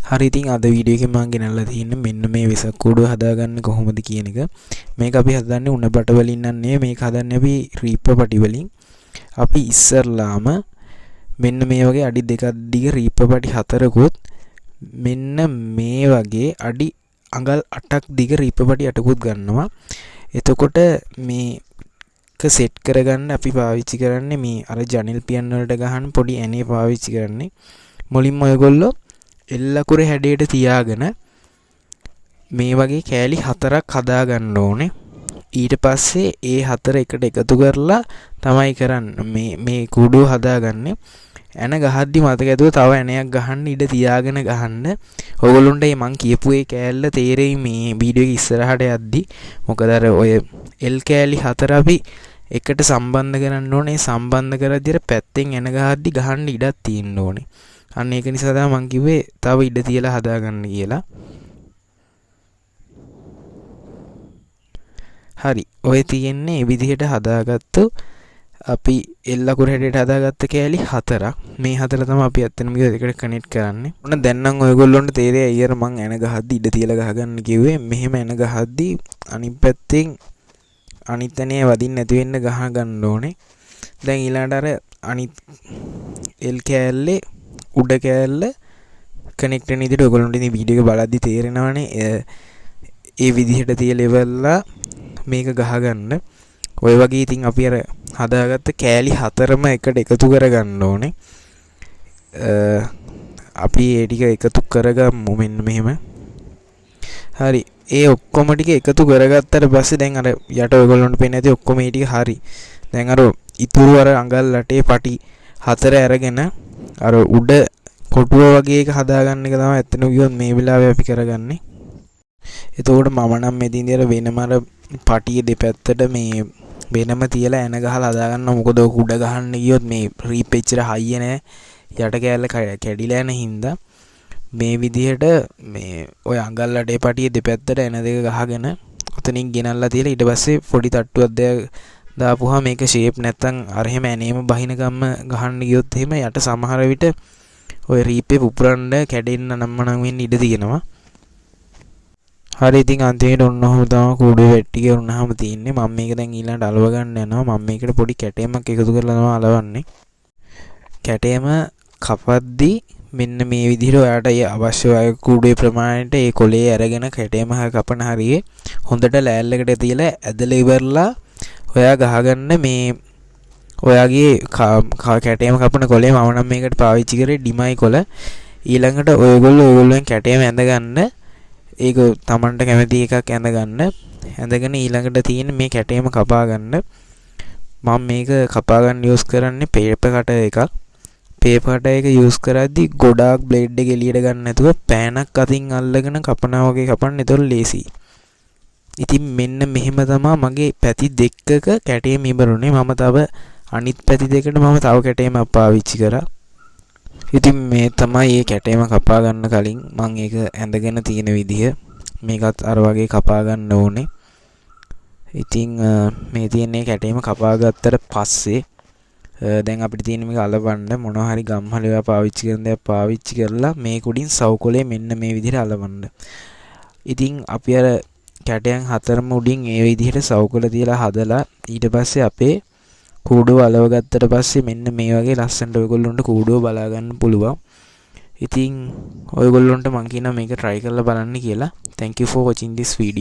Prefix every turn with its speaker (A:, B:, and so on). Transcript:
A: හරි ඉතින් අද වීඩියෝ එකේ මම ගෙනල්ලා තියෙන්නේ මෙන්න මේ වෙසක් කූඩුව හදාගන්න කොහොමද කියන එක. මේක අපි හදන්නේ උණ පට වලින් නන්නේ මේක හදන්නේ අපි රීප්ප පටි වලින්. අපි ඉස්සරලාම මෙන්න මේ වගේ අඩි 2ක් දිග රීප්ප පටි 4කුත් මෙන්න මේ වගේ අඩි අඟල් 8ක් දිග රීප්ප පටි 8කුත් ගන්නවා. එතකොට මේක සෙට් කරගන්න අපි පාවිච්චි කරන්නේ මේ අර ජනෙල් පියන් වලට ගහන පොඩි ඇනේ පාවිච්චි කරන්නේ. මුලින්ම ඔයගොල්ලෝ එල්ලකුරේ හැඩයට තියාගෙන මේ වගේ කෑලි 4ක් හදා ගන්න ඕනේ. ඊට පස්සේ ඒ 4 එකට එකතු කරලා තමයි කරන්නේ මේ කුඩුව හදාගන්නේ. එන ගහද්දි මතක ඇතුව තව එනයක් ගහන්න ඉඩ තියාගෙන ගහන්න. ඔයගොල්ලොන්ට මේ මං කියපු ඒ කෑල්ල තේරෙයි මේ වීඩියෝ එක ඉස්සරහට යද්දි. මොකද අර ඔය එල් කෑලි 4 අපි එකට සම්බන්ධ කරන්න ඕනේ. සම්බන්ධ කරද්දි පැත්තෙන් එන ගහද්දි ගහන්න ඉඩක් තියෙන්න ඕනේ. අන්න ඒක නිසා තමයි මං කිව්වේ තව ඉඩ තියලා හදාගන්න කියලා. හරි. ඔය තියෙන්නේ මේ විදිහට හදාගත්තු අපි එල්ලකුර හැඩයට හදාගත්ත කෑලි 4ක්. මේ 4 තමයි අපි අත්තනම එකට කනෙක්ට් කරන්නේ. ඔන්න දැන් නම් ඔයගොල්ලොන්ට තේරෙයි අයියර මං එන ගහද්දි ඉඩ තියලා ගහගන්න කිව්වේ. මෙහෙම එන ගහද්දි අනිත් පැත්තෙන් අනිත් ඇනේ වදින්න නැති වෙන්න ගහ ගන්න ඕනේ. දැන් ඊළඟට අර අනිත් එල් කෑල්ලේ උඩ කෑල්ල කනෙක්ට් වෙන විදිහට ඔයගොල්ලන්ට ඉතින් වීඩියෝ එක බලද්දි තේරෙනවනේ. ඒ විදිහට තියලා ඉවරලා මේක ගහගන්න. ඔය වගේ ඉතින් අපි අර හදාගත්ත කෑලි 4ම එකට එකතු කරගන්න ඕනේ. අපි ඒ ටික එකතු කරගමු මෙන්න මෙහෙම. හරි. ඒ ඔක්කොම ටික එකතු කරගත්තට පස්සේ දැන් අර යට ඔයගොල්ලන්ට පේන්නේ නැති ඔක්කොම මේ ටික හරි. දැන් අර ඉතුරු අර අඟල් 8 පටි 4 අරගෙන අර උඩ කොටුව වගේ එක හදාගන්න එක තමයි ඇත්තටම කිව්වොත් මේ වෙලාවේ අපි කරගන්නේ. එතකොට මම නම් මෙදින් දිහර වෙනම අර පටිය දෙපැත්තට මේ වෙනම තියලා එන ගහලා හදාගන්න. මොකද ඔක උඩ ගහන්න ගියොත් මේ රීප් එච්චර හයිය නෑ. යට කෑල්ල කැඩිලා යන හින්දා මේ විදිහට මේ ඔය අඟල් 8 පටිය දෙපැත්තට එන දෙක ගහගෙන ඔතනින් ගෙනල්ලා තියලා ඊට පස්සේ පොඩි තට්ටුවක් දාපුවා මේක ෂේප් නැත්තම් අර එහෙම ඇනේම බහින ගම්ම ගහන්න ගියොත් එහෙම යට සමහර විට ඔය රීපේ පුපුරන්න කැඩෙන්න නම්මනම් වෙන්න ඉඩ තියෙනවා. හරි ඉතින් අන්තිමට ඔන්නෝම තමයි කූඩුව වෙට්ටි කරුණාම තියෙන්නේ. මම මේක දැන් ඊළඟට අලව ගන්න යනවා. මම මේකට පොඩි කැටයමක් එකතු කරලා තමයි අලවන්නේ. කැටයම කපද්දි මෙන්න මේ විදිහට ඔයාට අවශ්‍ය කූඩුවේ ප්‍රමාණයට ඒ කොලේ අරගෙන කැටයම කපන හරියේ හොඳට ලෑල්ලකට තියලා ඇදලා ඉවරලා ඔයා ගහගන්න මේ ඔයාගේ කැටයම කපන කොලේ මම නම් මේකට පාවිච්චි කරේ ඩිමයි කොල. ඊළඟට ඔයගොල්ලෝෙන් කැටයම ඇඳ ගන්න. ඒක Tamanට කැමති එකක් ඇඳ ගන්න. ඇඳගෙන ඊළඟට තියෙන මේ කැටයම කපා ගන්න. මම මේක කපා ගන්න යූස් කරන්නේ පේපර් කටර් එකක්. පේපර් කටර් එක යූස් කරද්දි ගොඩාක් බ්ලේඩ් එක එළියට ගන්න නැතුව පෑනක් අතින් අල්ලගෙන කපනවා වගේ කපන්න. ඒතොර ලේසියි. ඉතින් මෙන්න මෙහෙම තමයි මගේ පැති දෙකක කැටයම ඉවරුනේ. මම තව අනිත් පැති දෙකට මම තව කැටයමක් පාවිච්චි කරා. ඉතින් මේ තමයි මේ කැටයම කපා ගන්න කලින් මම ඒක ඇඳගෙන තියෙන විදිහ. මේකත් අර වගේ කපා ගන්න ඕනේ. ඉතින් මේ තියෙන්නේ කැටයම කපා ගත්තට පස්සේ දැන් අපිට තියෙන මේක අලවන්න මොනවා හරි ගම්හල ඒවා පාවිච්චි කරන දේ පාවිච්චි කරලා මේ කුඩින් සවුකොලේ මෙන්න මේ විදිහට අලවන්න. ඉතින් අපි අර කැටයන් 4ම උඩින් ඒ විදිහට සවුකොල තියලා හදලා ඊට පස්සේ අපේ කූඩුව අලව ගත්තට පස්සේ මෙන්න මේ වගේ ලස්සනට ඔයගොල්ලොන්ට කූඩුව බලා ගන්න පුළුවන්. ඉතින් ඔයගොල්ලොන්ට මම කියනවා මේක try කරලා බලන්න කියලා. Thank you for watching this video.